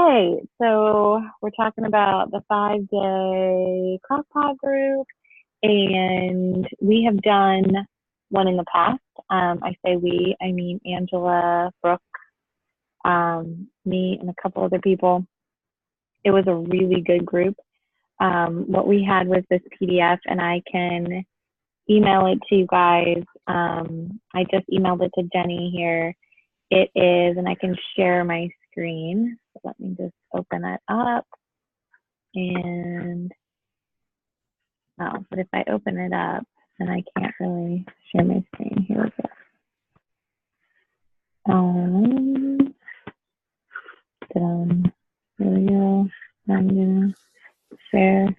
right. So we're talking about the 5-day Crockpot group, and we have done one in the past. I say we, I mean Angela, Brooke, me, and a couple other people. It was a really good group. What we had was this PDF, and I can email it to you guys. I just emailed it to Jenny here. It is, and I can share my screen. So let me just open it up. And, oh, but if I open it up, then I can't really share my screen. Here we go. Here we go. I'm gonna share.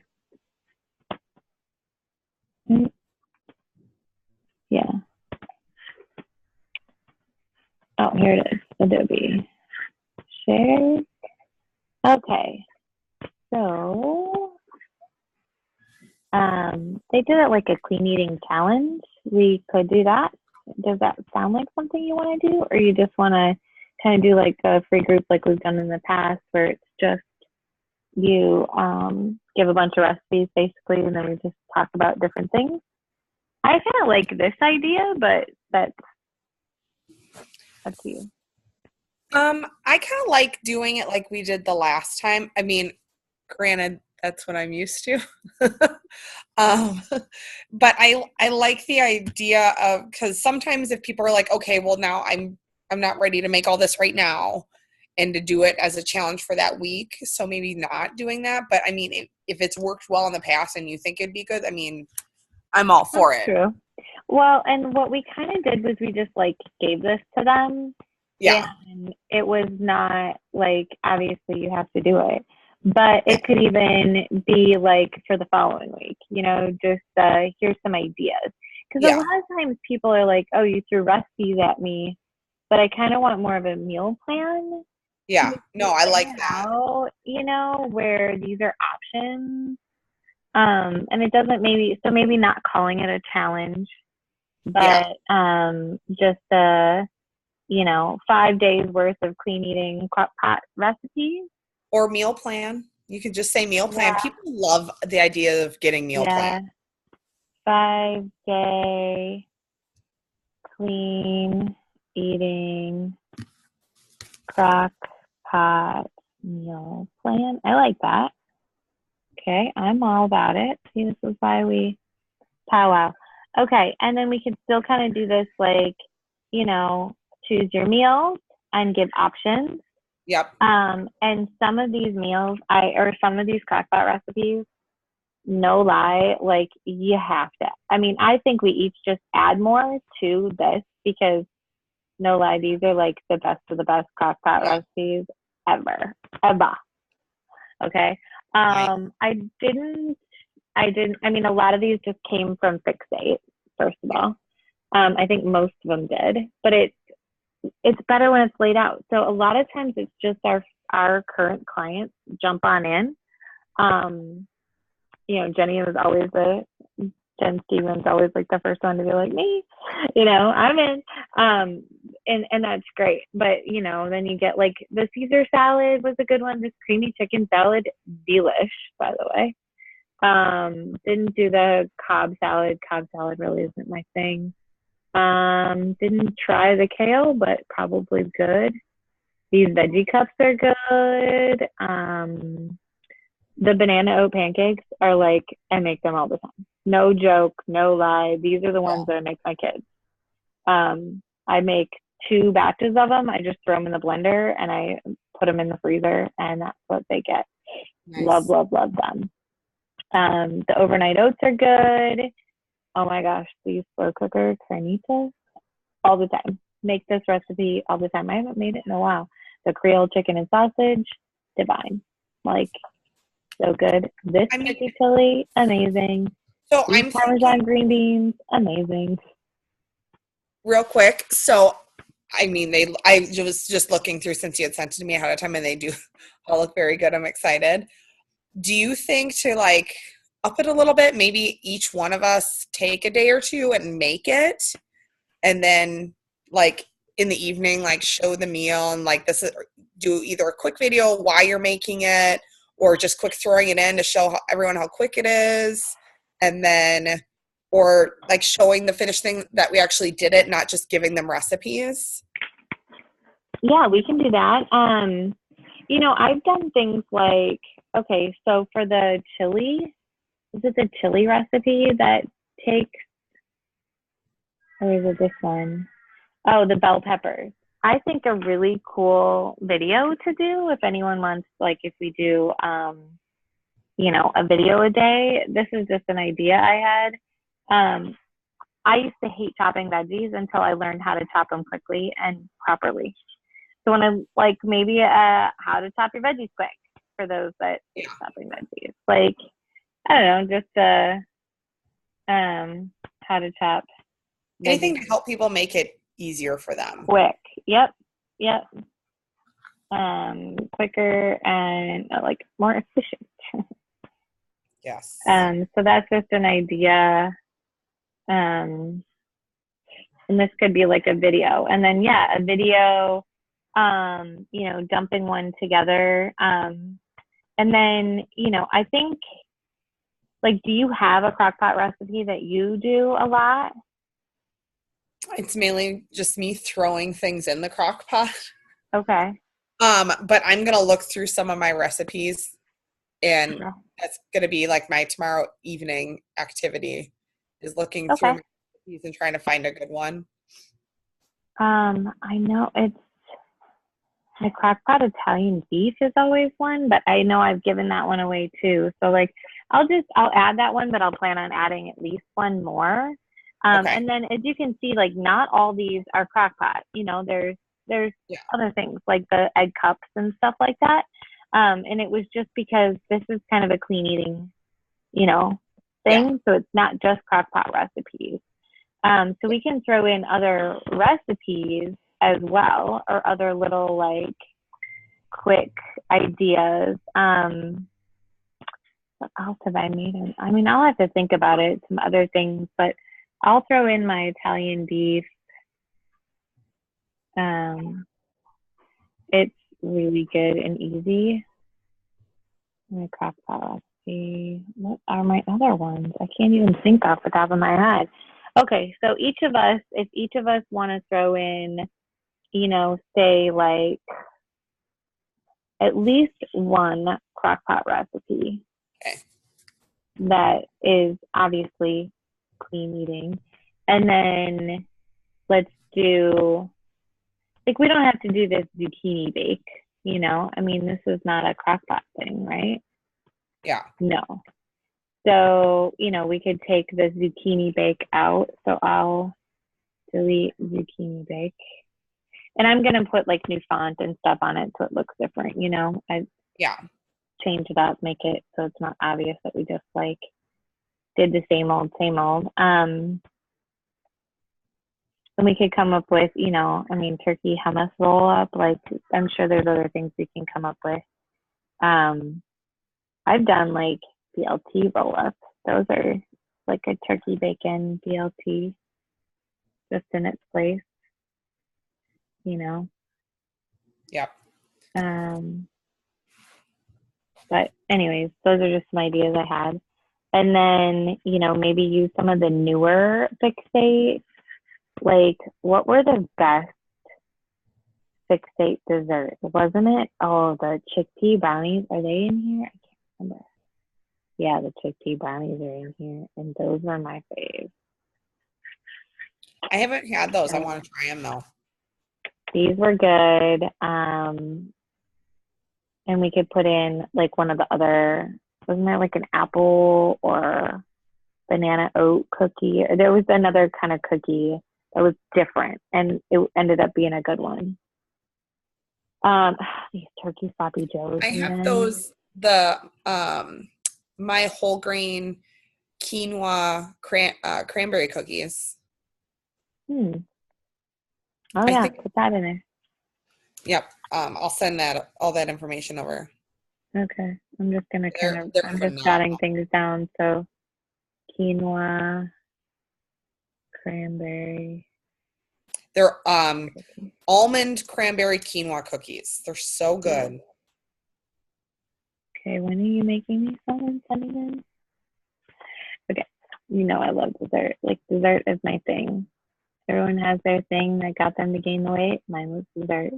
Yeah. Oh, here it is. Adobe. Share. Okay. So, they did it like a clean eating challenge. We could do that. Does that sound like something you want to do, or you just want to kind of do like a free group like we've done in the past, where it's just you give a bunch of recipes basically, and then we just talk about different things? I kind of like this idea, but that's up to you. I kind of like doing it like we did the last time. I mean, granted, that's what I'm used to. um, but I like the idea of, because sometimes if people are like, okay, well now I'm not ready to make all this right now, and to do it as a challenge for that week, so maybe not doing that. But I mean, if it's worked well in the past and you think it'd be good, I mean, I'm all for it. True. Well, and what we kind of did was we just like gave this to them. Yeah. And it was not like, obviously you have to do it, but it could even be like for the following week, just here's some ideas. Because a lot of times people are like, oh, you threw recipes at me, but I kind of want more of a meal plan. Yeah. No, I like that. Where these are options. And it doesn't maybe not calling it a challenge, but just 5 days worth of clean eating crock pot recipes. Or meal plan. You could just say meal plan. Yeah. People love the idea of getting meal plan. 5-day clean eating crock pot meal plan. I like that. Okay, I'm all about it. See, this is why we powwow. Okay, and then we could still kind of do this like, choose your meals and give options. Yep. And some of these meals, some of these crockpot recipes, no lie, like you have to. I mean, I think we each just add more to this because, no lie, these are like the best of the best crockpot recipes ever. Okay. I mean, a lot of these just came from Fixate, first of all. I think most of them did, but it's better when it's laid out. So a lot of times it's just our current clients jump on in. Jen Stevens always like the first one to be like, me, I'm in. And that's great. But, then you get like the Caesar salad was a good one. This creamy chicken salad, delish, by the way. Didn't do the Cobb salad. Cobb salad really isn't my thing. Didn't try the kale, but probably good. These veggie cups are good. The banana oat pancakes are like, I make them all the time. No joke, no lie. These are the ones that I make my kids. I make 2 batches of them. I just throw them in the blender and I put them in the freezer, and that's what they get. Nice. Love, love, love them. The overnight oats are good. Oh my gosh, these slow cooker carnitas, all the time. Make this recipe all the time. I haven't made it in a while. The Creole chicken and sausage, divine. Like, so good. This turkey chili, amazing. So these Parmesan green beans, amazing. Real quick, so I mean, I was just looking through since you had sent it to me ahead of time, and they do all look very good. I'm excited. Do you think to like up it a little bit, maybe each one of us take a day or two and make it, and then like in the evening, like show the meal and like do either a quick video why you're making it or just quick throwing it in to show everyone how quick it is. And then, or like showing the finished thing that we actually did it, not just giving them recipes. Yeah, we can do that. I've done things like, okay, so for the chili, is it the chili recipe that takes, or is it this one? Oh, the bell peppers. I think a really cool video to do if anyone wants, like if we do, a video a day. This is just an idea I had. I used to hate chopping veggies until I learned how to chop them quickly and properly. So when I like maybe how to chop your veggies quick for those that hate chopping veggies. Like, I don't know, just how to chop anything to help people make it easier for them. Quick. Yep. Quicker and like more efficient. Yes. So that's just an idea. And this could be like a video. And then a video, dumping one together. And then, I think, like, do you have a crockpot recipe that you do a lot? It's mainly just me throwing things in the crock pot. Okay. But I'm going to look through some of my recipes, and that's going to be like my tomorrow evening activity, is looking through my recipes and trying to find a good one. I know it's my crockpot Italian beef is always one, but I know I've given that one away too. So like, I'll add that one, but I'll plan on adding at least one more. And then as you can see, like not all these are crockpot, there's other things like the egg cups and stuff like that. And it was just because this is kind of a clean eating, thing. Yeah. So it's not just crockpot recipes. So we can throw in other recipes as well, or other little like quick ideas. What else have I made? I mean, I'll have to think about it, some other things, but I'll throw in my Italian beef. It's really good and easy. My crockpot recipe. What are my other ones? I can't even think off the top of my head. Okay, so if each of us want to throw in, say like at least one crockpot recipe that is obviously clean eating. And then let's do, like, we don't have to do this zucchini bake, I mean, this is not a crockpot thing, right? Yeah. No. So, we could take the zucchini bake out. So I'll delete zucchini bake. And I'm going to put like new font and stuff on it so it looks different, I change it up, make it so it's not obvious that we just like did the same old. And we could come up with, turkey hummus roll up. Like, I'm sure there's other things we can come up with. I've done like BLT roll ups. Those are like a turkey bacon BLT just in its place, Yep. But anyways, those are just some ideas I had. And then, maybe use some of the newer fixate. Like, what were the best fixate desserts? Wasn't it? Oh, the chickpea brownies. Are they in here? I can't remember. Yeah, the chickpea brownies are in here. And those were my fave. I haven't had those. I want to try them though. These were good. And we could put in like one of the other, wasn't there like an apple or banana oat cookie? Or there was another kind of cookie that was different, and it ended up being a good one. These turkey sloppy joes. I have those, my whole grain quinoa cranberry cookies. Oh yeah, put that in there. Yep. I'll send all that information over. Okay. I'm just gonna I'm just jotting things down. So quinoa, cranberry. They're almond cranberry quinoa cookies. They're so good. Okay, when are you making these and sending them? Okay, you know I love dessert. Like dessert is my thing. Everyone has their thing that got them to gain the weight. Mine was dessert,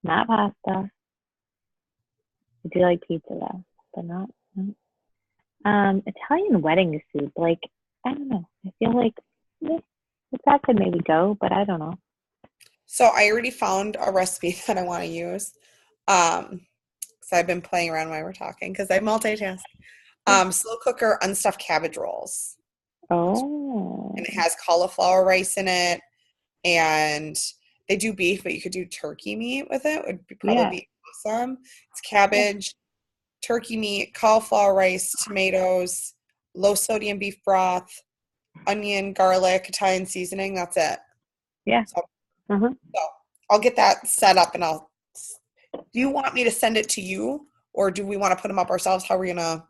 not pasta. I do like pizza though, but not. Italian wedding soup. Like I don't know. I feel like that could maybe go, but I don't know. So I already found a recipe that I want to use. So I've been playing around while we're talking because I multitask. Slow cooker unstuffed cabbage rolls. Oh. And it has cauliflower rice in it. And they do beef, but you could do turkey meat with it. Would probably be awesome. It's cabbage, turkey meat, cauliflower rice, tomatoes, low sodium beef broth, onion, garlic, Italian seasoning. That's it. Yeah. So I'll get that set up and do you want me to send it to you or do we want to put them up ourselves? How are we gonna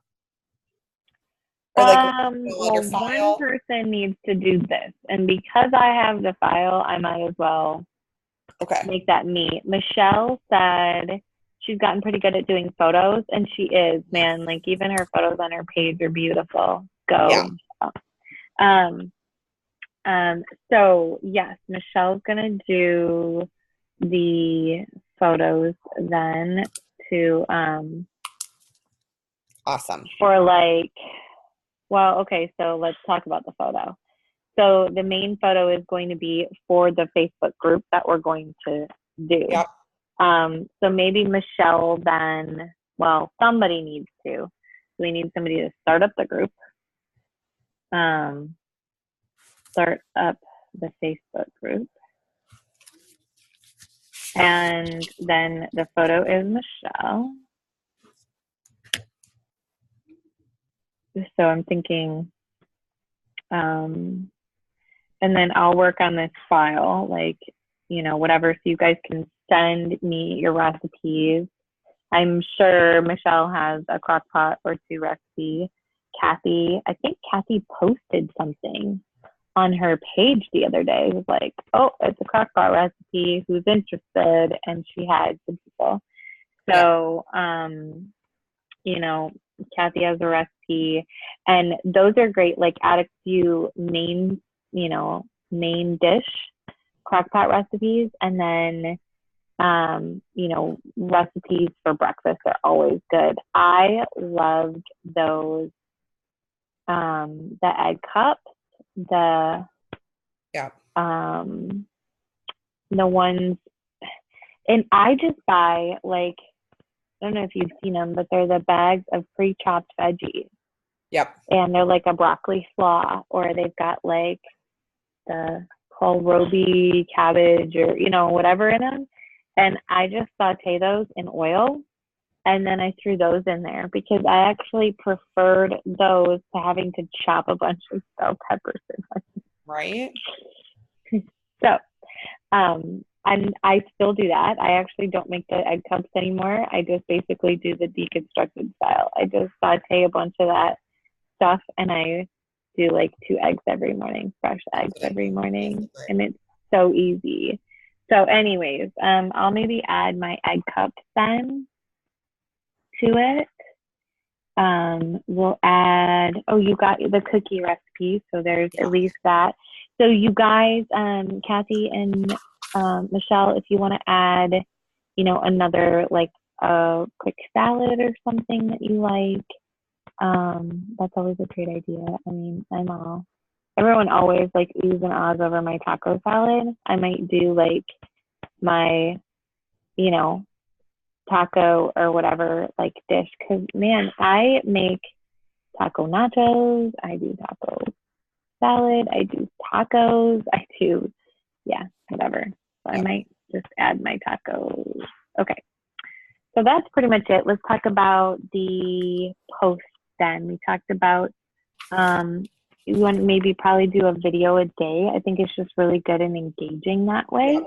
well, one person needs to do this, and because I have the file, I might as well make that me. Michelle said she's gotten pretty good at doing photos, and she is, man. Like even her photos on her page are beautiful. Go. Yeah. So yes, Michelle's gonna do the photos then to awesome. For like, well, okay, so let's talk about the photo. So the main photo is going to be for the Facebook group that we're going to do. Yep. So maybe Michelle then, well, somebody needs to. We need somebody to start up the group. Start up the Facebook group. And then the photo is Michelle. So I'm thinking, and then I'll work on this file, like, you know, whatever, so you guys can send me your recipes. I'm sure Michelle has a Crockpot or two recipe. Kathy, I think Kathy posted something on her page the other day. It was like, oh, it's a Crockpot recipe, who's interested? And she had some people. So, you know, Kathy has a recipe, and those are great. Like add a few main, you know, main dish Crockpot recipes, and then you know, recipes for breakfast are always good. I loved those the egg cups, the ones, and I just buy like, I don't know if you've seen them, but they're the bags of pre-chopped veggies. Yep. And they're like a broccoli slaw, or they've got like the kohlrabi cabbage, or, you know, whatever in them. And I just saute those in oil, and then I threw those in there because I actually preferred those to having to chop a bunch of bell peppers in them. Right. So, I still do that. I actually don't make the egg cups anymore. I just basically do the deconstructed style. I just saute a bunch of that stuff, and I do like 2 eggs every morning, fresh eggs every morning, and it's so easy. So anyways, I'll maybe add my egg cups then to it. We'll add, oh, you got the cookie recipe, so there's at least that. So you guys, Kathy and Michelle, if you want to add, you know, another like a quick salad or something that you like, that's always a great idea. I mean, everyone always like oohs and ahs over my taco salad. I might do like my, you know, taco or whatever like dish, because man, I make taco nachos, I do taco salad, I do tacos, I do, yeah, whatever. So I might just add my tacos. Okay, so that's pretty much it. Let's talk about the post then. We talked about you want to maybe probably do a video a day. I think it's just really good and engaging that way.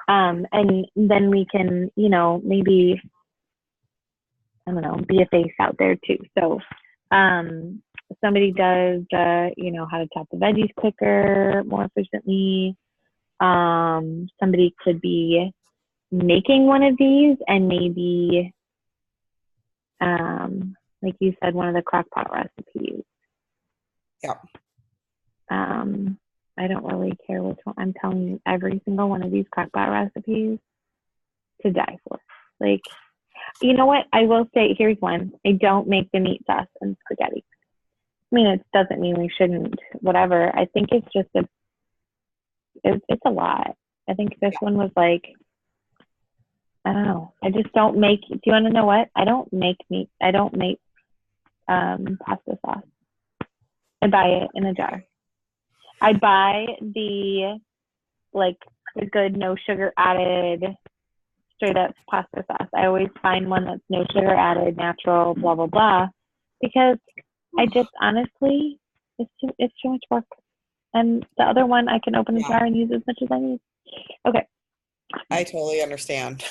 And then we can, you know, maybe, I don't know, be a face out there too. So somebody does, how to chop the veggies quicker, more efficiently. Somebody could be making one of these and maybe, like you said, one of the Crockpot recipes. Yeah. I don't really care which one. I'm telling you, every single one of these Crockpot recipes to die for. Like, you know what? I will say, here's one. I don't make the meat sauce and spaghetti. I mean, it doesn't mean we shouldn't, whatever. I think it's just it's a lot. I think this one was like, I don't know. I just don't make, do you want to know what? I don't make pasta sauce. I buy it in a jar. I buy the good, no sugar added, straight up pasta sauce. I always find one that's no sugar added, natural, blah, blah, blah, because I just honestly, it's too much work. And the other one, I can open the jar and use as much as I need. Okay. I totally understand.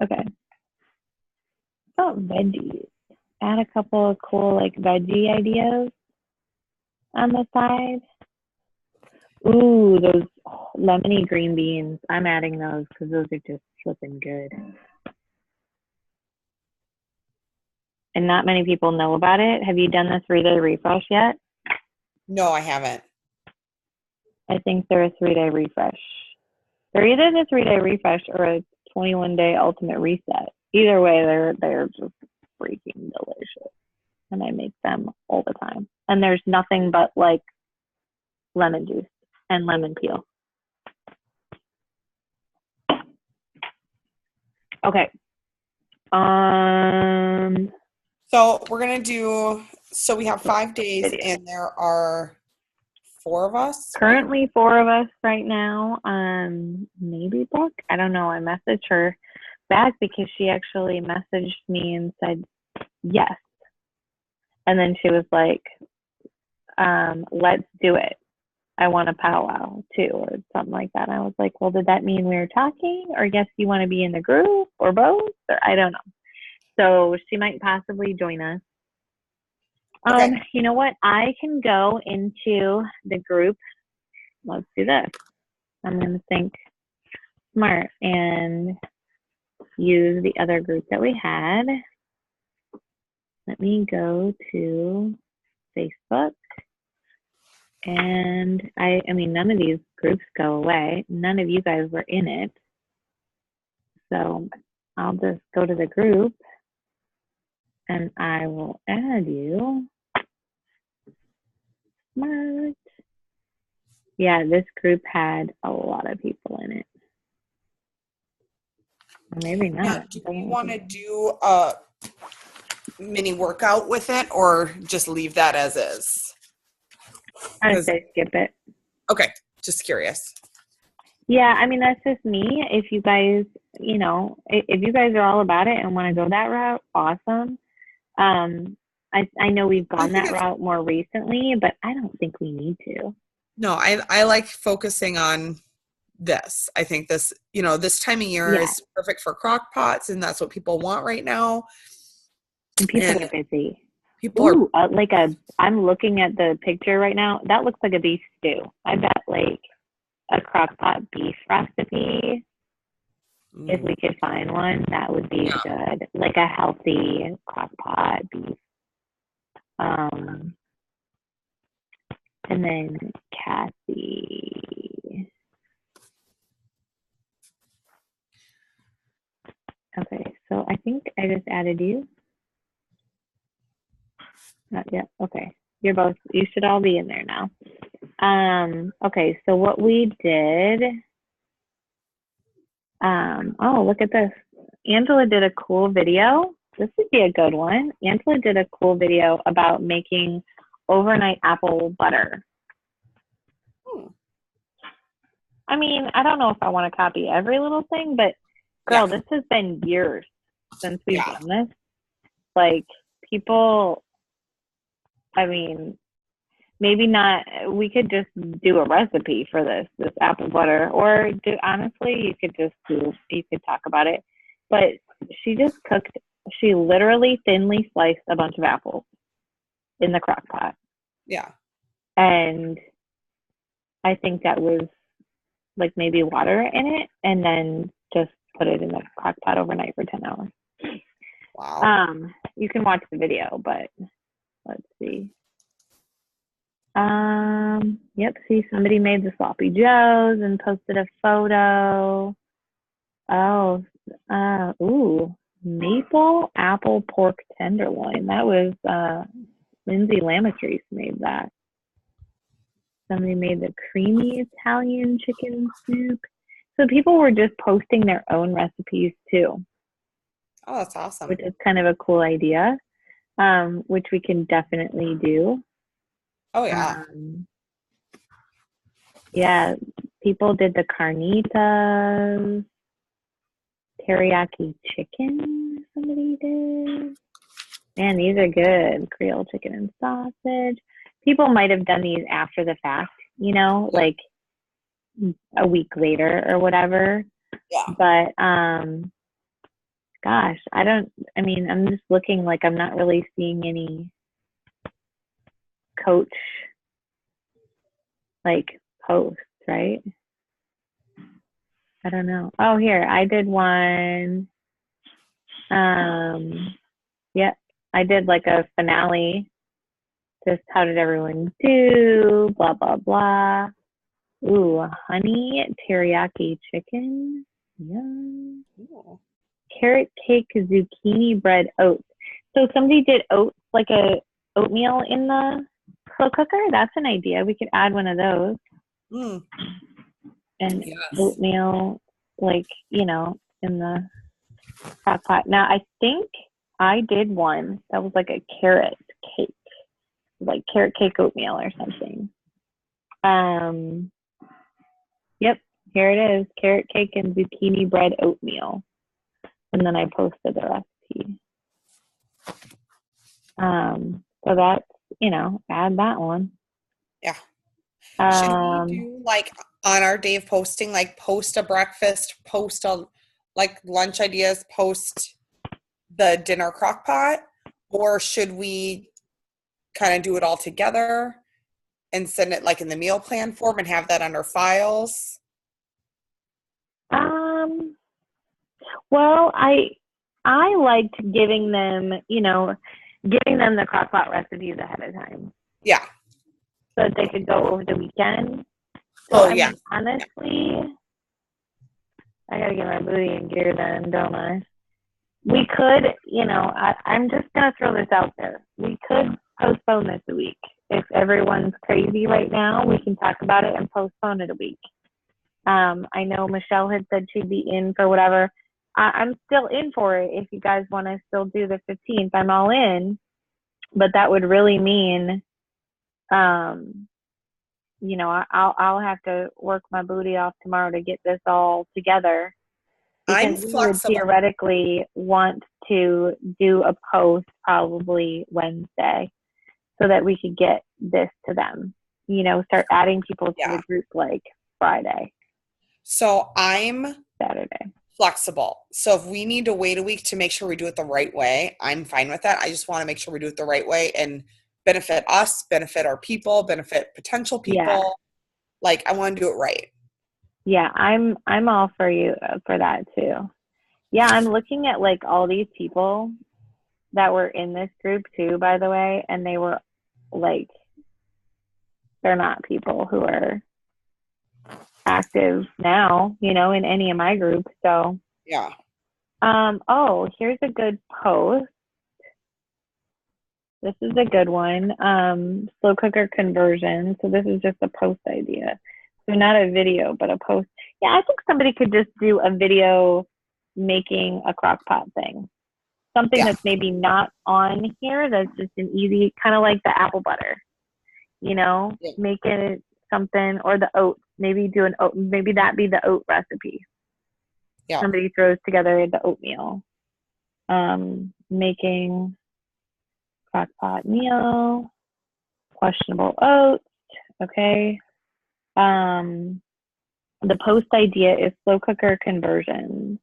Okay. About veggies. Add a couple of cool veggie ideas on the side. Ooh, those lemony green beans. I'm adding those because those are just flipping good. And not many people know about it. Have you done the 3-day refresh yet? No, I haven't. I think they're a 3-day refresh. They're either the 3-day refresh or a 21-day ultimate reset. Either way, they're just freaking delicious. And I make them all the time. And there's nothing but lemon juice and lemon peel. Okay. So we're gonna do. So we have 5 days, and there are 4 of us. Currently, right? 4 of us right now. Maybe Brooke. I don't know. I messaged her back because she actually messaged me and said yes, and then she was like, "Let's do it. I want a powwow too," or something like that. And I was like, well, did that mean we were talking, or yes, you want to be in the group, or both, or I don't know. So she might possibly join us. Okay. You know what? I can go into the group. Let's do this. I'm going to think smart and use the other group that we had. Let me go to Facebook. And I mean, none of these groups go away. None of you guys were in it. So I'll just go to the group and I will add you. Smart. Yeah, this group had a lot of people in it. Maybe not. Yeah, do we want to do a mini workout with it or just leave that as is? I would say skip it. Okay, just curious. Yeah, I mean, that's just me. If you guys, if you guys are all about it and want to go that route, awesome. I know we've gone that route more recently, but I don't think we need to. No, I like focusing on this. I think this, this time of year is perfect for crock pots, and that's what people want right now. And people are busy. People are I'm looking at the picture right now. That looks like a beef stew. I bet a crock pot beef recipe. If we could find one, that would be good. Like a healthy crock pot beef. And then Cassie. Okay, so I think I just added you. Not yet. Okay. You should all be in there now. Okay, so what we did, oh, look at this. Angela did a cool video. This would be a good one. Angela did a cool video about making overnight apple butter. I mean, I don't know if I want to copy every little thing, but girl, this has been years since we've done this. People, I mean, maybe not, we could just do a recipe for this apple butter, or honestly, you could talk about it, but she just cooked, she literally thinly sliced a bunch of apples in the crock pot. Yeah. And I think that was like maybe water in it, and then just put it in the crock pot overnight for 10 hours. Wow. You can watch the video, but let's see. Yep, see, somebody made the sloppy joes and posted a photo. Oh, ooh, maple apple pork tenderloin. That was Lindsay Lamatrice made that. Somebody made the creamy Italian chicken soup. So people were just posting their own recipes too, Oh, that's awesome. which is kind of a cool idea, which we can definitely do. Oh, yeah. Yeah, people did the carnitas, teriyaki chicken, somebody did. Man, these are good. Creole chicken and sausage. People might have done these after the fact, you know, like a week later or whatever. Yeah. But gosh, I mean, I'm just looking, like I'm not really seeing any coach like posts, right? I don't know. Oh, here, I did one. Yep, I did like a finale. Just how did everyone do? Blah blah blah. Ooh, honey teriyaki chicken. Yum. Cool. Carrot cake, zucchini bread, oats. So somebody did oats, like a oatmeal in the slow cooker. That's an idea. We could add one of those. Mm. And Yes. oatmeal, like, you know, in the crock pot. Now, I think I did one that was like a carrot cake, like carrot cake oatmeal or something. Yep, here it is, carrot cake and zucchini bread oatmeal. And then I posted the recipe. So that's, you know, add that one. Yeah. Should we do like on our day of posting, like post a breakfast, post a like lunch ideas, post the dinner crock pot, or should we kind of do it all together and send it like in the meal plan form and have that under files? Well, I liked giving them, you know, giving them the crock pot recipes ahead of time. Yeah. So that they could go over the weekend. So, I mean, honestly, I gotta get my booty in gear then, don't I? We could, you know, I'm just gonna throw this out there. We could postpone this a week. If everyone's crazy right now, we can talk about it and postpone it a week. I know Michelle had said she'd be in for whatever. I'm still in for it. If you guys want to still do the 15th, I'm all in. But that would really mean, you know, I'll have to work my booty off tomorrow to get this all together. I'm Because we would flexible. theoretically want to do a post probably Wednesday so that we could get this to them. You know, start adding people to the group like Friday. So I'm Saturday. Flexible. So if we need to wait a week to make sure we do it the right way, I'm fine with that. I just want to make sure we do it the right way and benefit us, benefit our people, benefit potential people. Yeah. Like I want to do it right. Yeah, I'm all for you for that too. Yeah, I'm looking at like all these people that were in this group too, by the way, and they were like, they're not people who are active now, you know, in any of my groups. So yeah. Oh, here's a good post. This is a good one. Slow cooker conversion. So this is just a post idea. So not a video, but a post. Yeah, I think somebody could just do a video making a crock pot thing. Something that's maybe not on here. That's just an easy, kind of like the apple butter. You know, make it something, or the oats. Maybe do an oat. Maybe that be the oat recipe. Yeah. Somebody throws together the oatmeal. Making crockpot meal, questionable oats. Okay. The post idea is slow cooker conversions.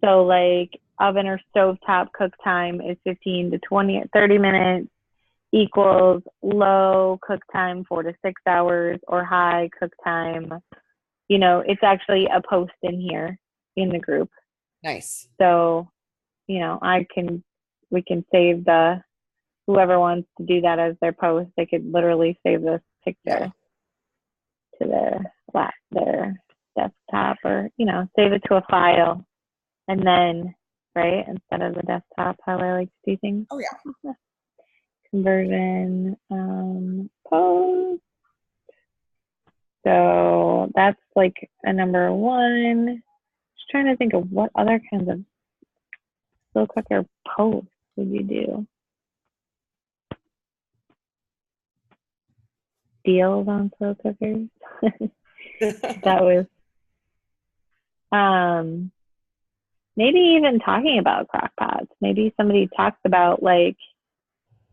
So like oven or stovetop cook time is 15 to 20, 30 minutes equals low cook time 4 to 6 hours or high cook time. It's actually a post in here in the group. Nice. So, we can save whoever wants to do that as their post, they could literally save this picture to their desktop or, save it to a file. And then, right, instead of the desktop, how I like to do things. Oh, yeah. Conversion, post. So that's like a number one. Just trying to think of what other kinds of slow cooker posts would you do? Deals on slow cookers. That was maybe even talking about Crockpots. Maybe somebody talks about like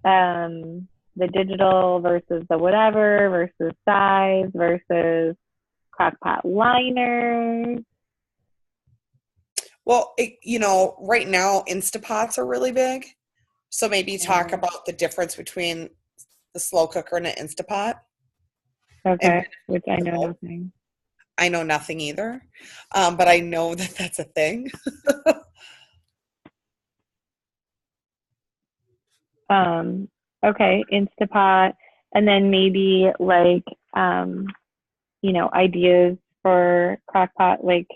the digital versus the whatever versus size versus Crockpot liners. Well, right now Instapots are really big. So maybe talk about the difference between the slow cooker and an Instapot. Okay, which I know nothing. I know nothing either, but I know that that's a thing. Okay, Instapot, and then maybe like ideas for Crockpot, like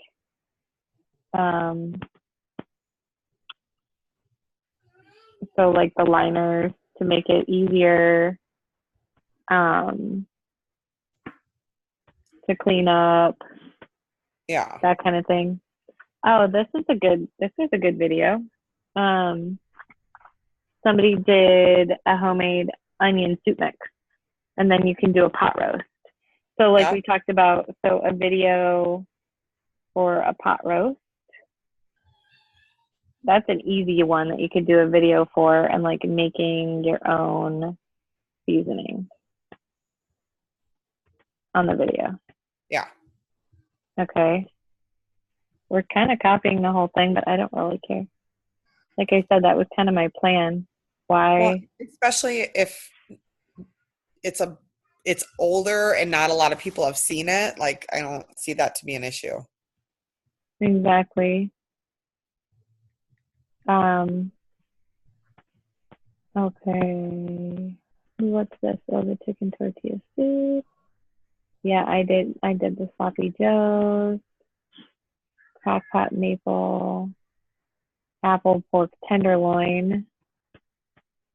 so like the liners to make it easier to clean up. Yeah. That kind of thing. Oh, this is a good video. Somebody did a homemade onion soup mix, and then you can do a pot roast. So like we talked about, so a video for a pot roast, that's an easy one that you could do a video for, and like making your own seasoning on the video. Yeah. Okay. We're kind of copying the whole thing, but I don't really care. Like I said, that was kind of my plan. Why? Well, especially if it's older and not a lot of people have seen it. Like, I don't see that to be an issue. Exactly. Okay. What's this? Oh, the chicken tortilla soup. Yeah, I did the sloppy joes, crockpot maple, apple pork tenderloin.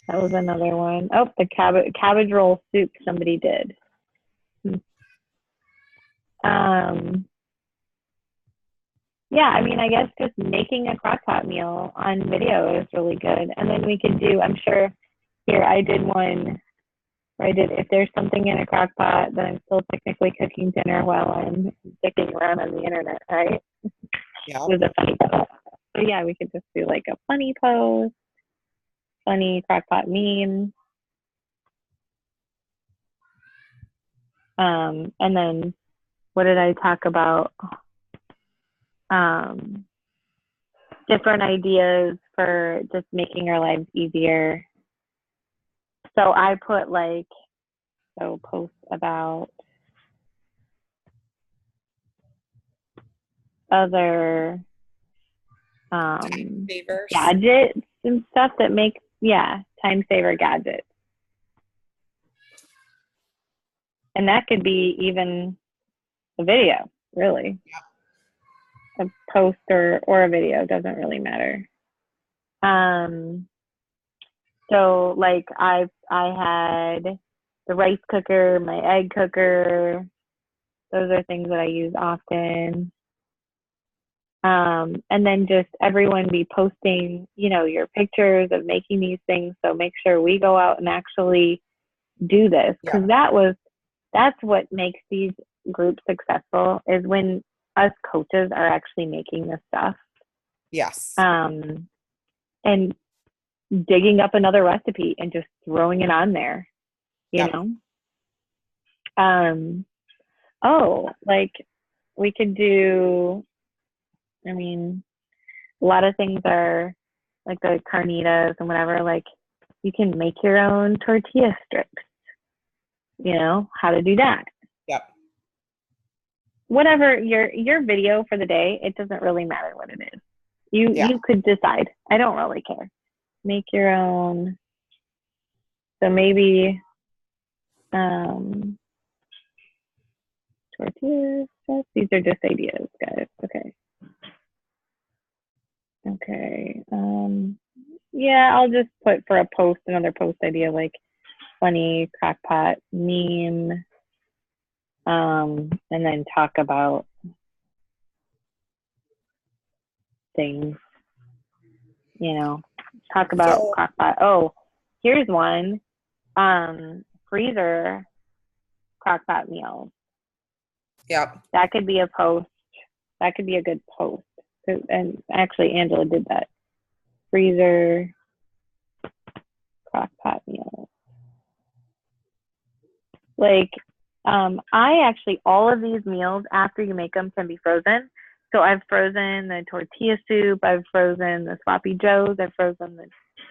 That was another one. Oh, the cabbage roll soup somebody did. Yeah, I mean, I guess just making a crockpot meal on video is really good. And then we could do, I'm sure, here I did one where I did, if there's something in a crockpot, then I'm still technically cooking dinner while I'm sticking around on the internet, right? Yeah. It was a funny post. So yeah, we could just do like a funny post, funny crockpot meme. And then what did I talk about? Different ideas for just making our lives easier. So I put posts about other gadgets and stuff that make time saver gadgets. And that could be even a video, really. Yeah. A post or a video, doesn't really matter. So like I had the rice cooker, my egg cooker. Those are things that I use often. And then just everyone be posting, your pictures of making these things. So make sure we go out and actually do this, because that's what makes these groups successful, is when us coaches are actually making this stuff. Yes. And digging up another recipe and just throwing it on there, you know? Like we could do, I mean, A lot of things are like the carnitas and whatever, like you can make your own tortilla strips, how to do that. Yep. Whatever your video for the day, it doesn't really matter what it is. Yeah. You could decide. I don't really care. Make your own. So maybe tortillas. These are just ideas, guys. Okay. Yeah, I'll just put for a post, another post idea, like funny crockpot meme. And then talk about things, talk about So, crockpot. Oh, here's one. Freezer crockpot meals. yep. That could be a post. That could be a good post. And actually, Angela did that. Freezer crockpot meals. Like, all of these meals after you make them can be frozen. So I've frozen the tortilla soup. I've frozen the sloppy joes. I've frozen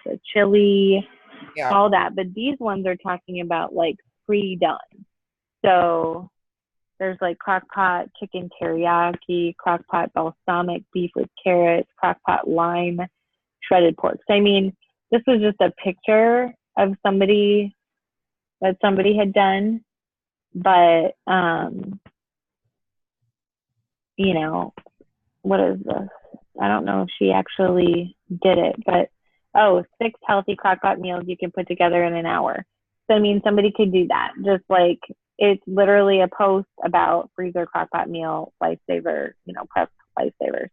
the chili, all that. But these ones are talking about like pre-done. So there's like crockpot chicken teriyaki, crockpot balsamic beef with carrots, crockpot lime, shredded pork. So, I mean, this was just a picture of somebody had done, but what is this? I don't know if she actually did it, but 6 healthy crockpot meals you can put together in an hour. So I mean, somebody could do that. Just like it's literally a post about freezer crockpot meal lifesaver, prep lifesavers.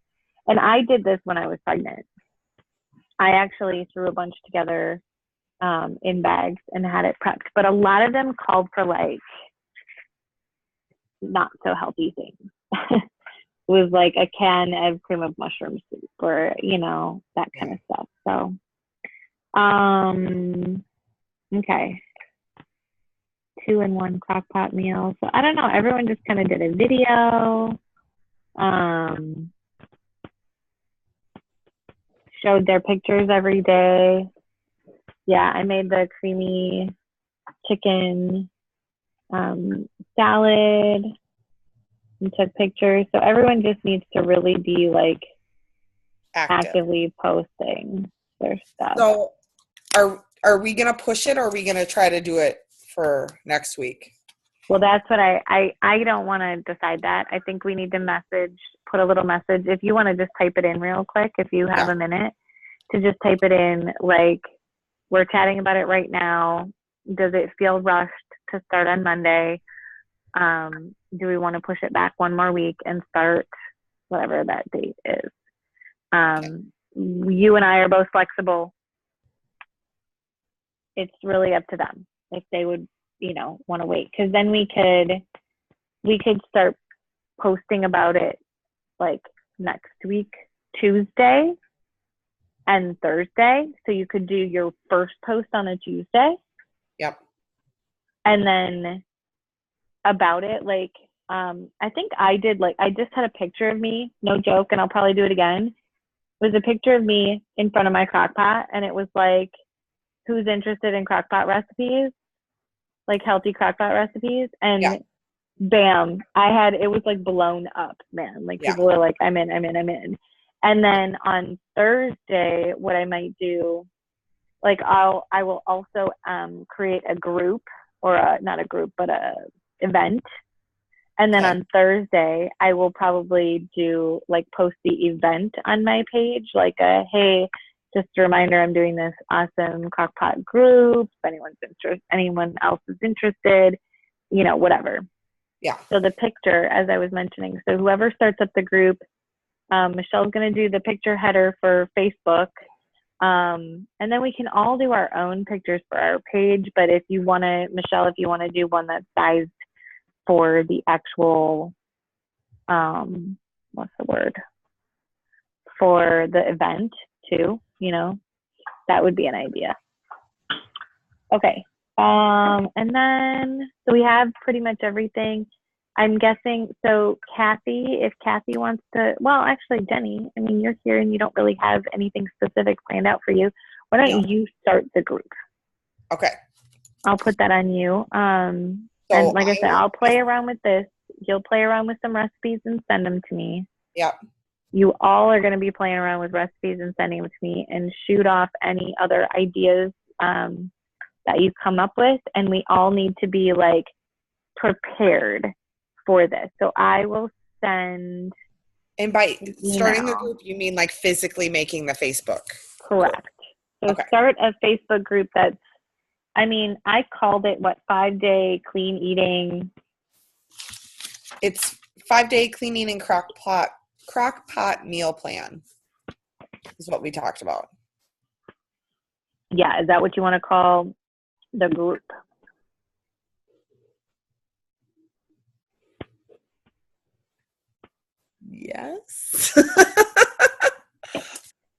And I did this when I was pregnant. I actually threw a bunch together in bags and had it prepped, but a lot of them called for like not so healthy things. Was like a can of cream of mushroom soup or that kind of stuff. So okay, 2-in-1 crock pot meal. So I don't know, everyone just kind of did a video, showed their pictures every day. Yeah, I made the creamy chicken salad and took pictures. So everyone just needs to really be like actively posting their stuff. So are we gonna push it, or are we gonna try to do it for next week? Well, that's what I don't want to decide that. I think we need to put a little message. If you want to just type it in real quick, if you have a minute to just type it in, like, we're chatting about it right now. Does it feel rushed to start on Monday? Do we want to push it back one more week and start whatever that date is? You and I are both flexible. It's really up to them if they would, want to wait, because then we could start posting about it like next week, Tuesday and Thursday. So you could do your first post on a Tuesday. Yep. And then about it, like, I think I did, like, I just had a picture of me, no joke, and I'll probably do it again. It was a picture of me in front of my crock pot, and it was like, who's interested in crock pot recipes, like healthy crock pot recipes, and bam, it was like blown up, man. Like people were like, I'm in. And then on Thursday, what I might do, like I will also create a group, or not a group, but a event. And then on Thursday, I will probably post the event on my page, like hey, just a reminder, I'm doing this awesome crockpot group. If anyone else is interested, whatever. Yeah. So the picture, as I was mentioning, so whoever starts up the group, Michelle's going to do the picture header for Facebook. And then we can all do our own pictures for our page. But if you want to, Michelle, if you want to do one that's sized for the actual, what's the word? For the event too, that would be an idea. Okay. And then, so we have pretty much everything. I'm guessing, so Kathy, if Kathy wants to, well, actually, Jenny, I mean, you're here and you don't really have anything specific planned out for you. Why don't No. you start the group? Okay. I'll put that on you. And So like I said, I'll play around with this. You'll play around with some recipes and send them to me. Yep. You all are going to be playing around with recipes and sending them to me, and shoot off any other ideas that you come up with. And we all need to be like prepared for this. So I will send. And by starting the group, you mean like physically making the Facebook? Correct. So start a Facebook group that's, I mean, I called it 5-day clean eating. It's 5-day clean eating Crockpot meal plan is what we talked about. Yeah, is that what you want to call the group? Yes.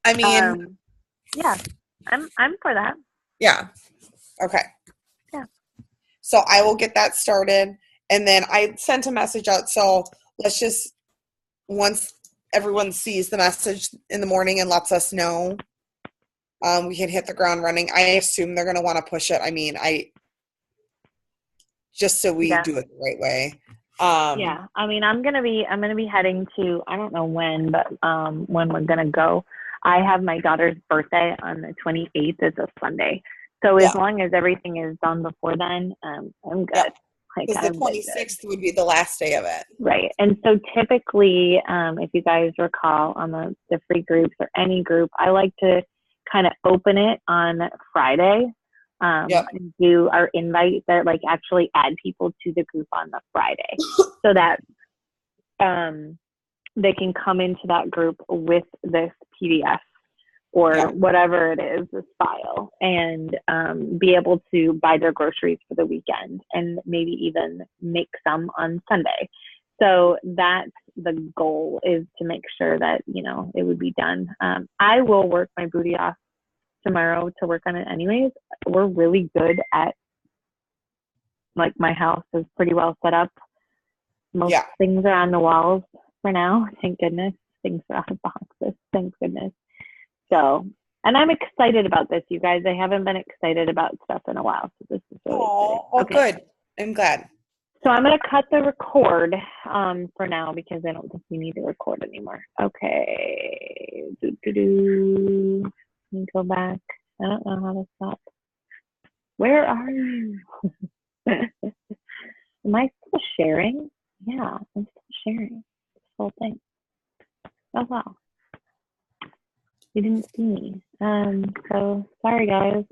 I mean, yeah, I'm for that. Yeah. Okay. Yeah. So I will get that started, and then I sent a message out. So let's just, once everyone sees the message in the morning and lets us know, we can hit the ground running. I assume they're going to want to push it. I mean, just so we do it the right way. Yeah. I mean, I'm gonna be heading to, I don't know when, but when we're gonna go. I have my daughter's birthday on the 28th. It's a Sunday. So as long as everything is done before then, I'm good. Yeah. Like, because the 26th would be the last day of it. Right. And so typically, if you guys recall on the free groups or any group, I like to kind of open it on Friday. And do our invite that like actually add people to the group on the Friday so that they can come into that group with this PDF or whatever it is, this file, and be able to buy their groceries for the weekend and maybe even make some on Sunday. So that's the goal, is to make sure that, it would be done. I will work my booty off tomorrow to work on it anyways. We're really good at, like, my house is pretty well set up. Most things are on the walls for now, thank goodness. Things are out of boxes, thank goodness. So, and I'm excited about this, you guys. I haven't been excited about stuff in a while, so this is really exciting. Oh, good. I'm glad. So I'm going to cut the record for now because I don't think we need to record anymore. Okay. Let me go back. I don't know how to stop. Where are you? Am I still sharing? Yeah, I'm still sharing this whole thing. Oh, wow. You didn't see me. So sorry, guys.